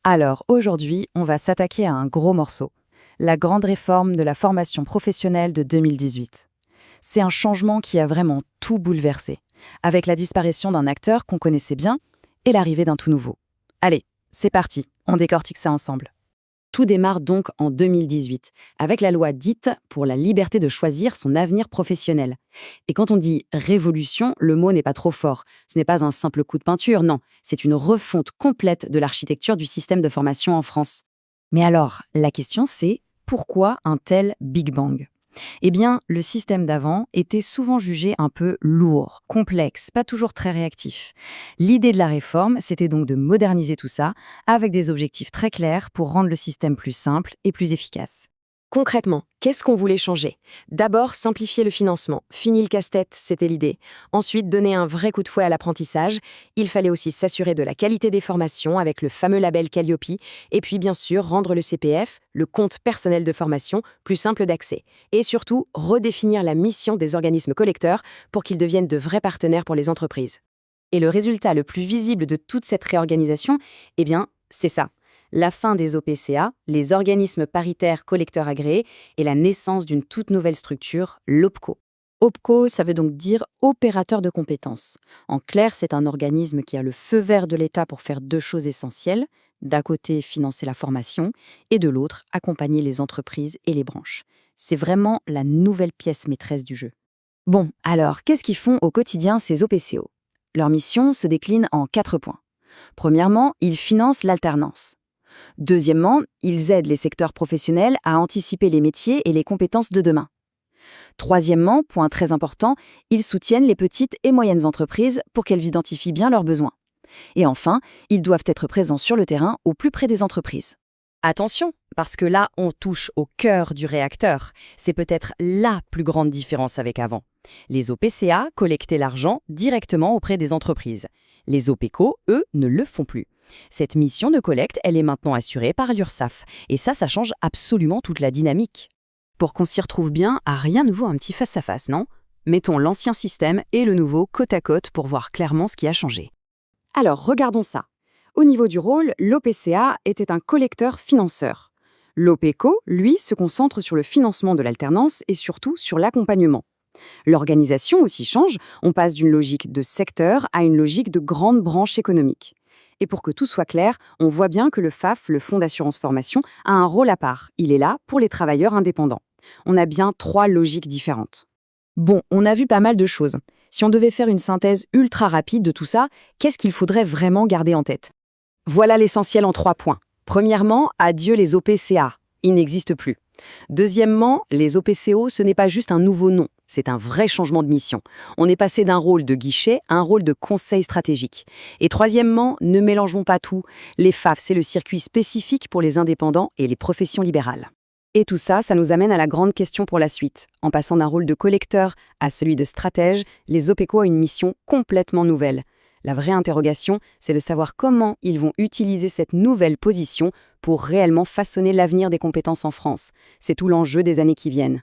Alors aujourd'hui, on va s'attaquer à un gros morceau, la grande réforme de la formation professionnelle de 2018. C'est un changement qui a vraiment tout bouleversé, avec la disparition d'un acteur qu'on connaissait bien et l'arrivée d'un tout nouveau. Allez, c'est parti, on décortique ça ensemble. Tout démarre donc en 2018, avec la loi dite pour la liberté de choisir son avenir professionnel. Et quand on dit révolution, le mot n'est pas trop fort. Ce n'est pas un simple coup de peinture, non. C'est une refonte complète de l'architecture du système de formation en France. Mais alors, la question c'est, pourquoi un tel Big Bang? Eh bien, le système d'avant était souvent jugé un peu lourd, complexe, pas toujours très réactif. L'idée de la réforme, c'était donc de moderniser tout ça, avec des objectifs très clairs pour rendre le système plus simple et plus efficace. Concrètement, qu'est-ce qu'on voulait changer? D'abord, simplifier le financement. Fini le casse-tête, c'était l'idée. Ensuite, donner un vrai coup de fouet à l'apprentissage. Il fallait aussi s'assurer de la qualité des formations avec le fameux label Calliope. Et puis, bien sûr, rendre le CPF, le compte personnel de formation, plus simple d'accès. Et surtout, redéfinir la mission des organismes collecteurs pour qu'ils deviennent de vrais partenaires pour les entreprises. Et le résultat le plus visible de toute cette réorganisation, eh bien, c'est ça. La fin des OPCA, les organismes paritaires collecteurs agréés, et la naissance d'une toute nouvelle structure, l'OPCO. OPCO, ça veut donc dire opérateur de compétences. En clair, c'est un organisme qui a le feu vert de l'État pour faire deux choses essentielles. D'un côté, financer la formation, et de l'autre, accompagner les entreprises et les branches. C'est vraiment la nouvelle pièce maîtresse du jeu. Bon, alors, qu'est-ce qu'ils font au quotidien ces OPCO? Leur mission se décline en 4 points. Premièrement, ils financent l'alternance. Deuxièmement, ils aident les secteurs professionnels à anticiper les métiers et les compétences de demain. Troisièmement, point très important, ils soutiennent les petites et moyennes entreprises pour qu'elles identifient bien leurs besoins. Et enfin, ils doivent être présents sur le terrain au plus près des entreprises. Attention, parce que là, on touche au cœur du réacteur. C'est peut-être la plus grande différence avec avant. Les OPCA collectaient l'argent directement auprès des entreprises. Les OPECO, eux, ne le font plus. Cette mission de collecte, elle est maintenant assurée par l'URSSAF. Et ça change absolument toute la dynamique. Pour qu'on s'y retrouve bien, à rien de nouveau un petit face-à-face, non? Mettons l'ancien système et le nouveau côte à côte pour voir clairement ce qui a changé. Alors, regardons ça. Au niveau du rôle, l'OPCA était un collecteur-financeur. L'OPECO, lui, se concentre sur le financement de l'alternance et surtout sur l'accompagnement. L'organisation aussi change, on passe d'une logique de secteur à une logique de grande branche économique. Et pour que tout soit clair, on voit bien que le FAF, le Fonds d'assurance formation, a un rôle à part. Il est là pour les travailleurs indépendants. On a bien 3 logiques différentes. Bon, on a vu pas mal de choses. Si on devait faire une synthèse ultra rapide de tout ça, qu'est-ce qu'il faudrait vraiment garder en tête? Voilà l'essentiel en 3 points. Premièrement, adieu les OPCA. Ils n'existent plus. Deuxièmement, les OPCO, ce n'est pas juste un nouveau nom, c'est un vrai changement de mission. On est passé d'un rôle de guichet à un rôle de conseil stratégique. Et troisièmement, ne mélangeons pas tout. Les FAF, c'est le circuit spécifique pour les indépendants et les professions libérales. Et tout ça, ça nous amène à la grande question pour la suite. En passant d'un rôle de collecteur à celui de stratège, les OPECO ont une mission complètement nouvelle. La vraie interrogation, c'est de savoir comment ils vont utiliser cette nouvelle position pour réellement façonner l'avenir des compétences en France. C'est tout l'enjeu des années qui viennent.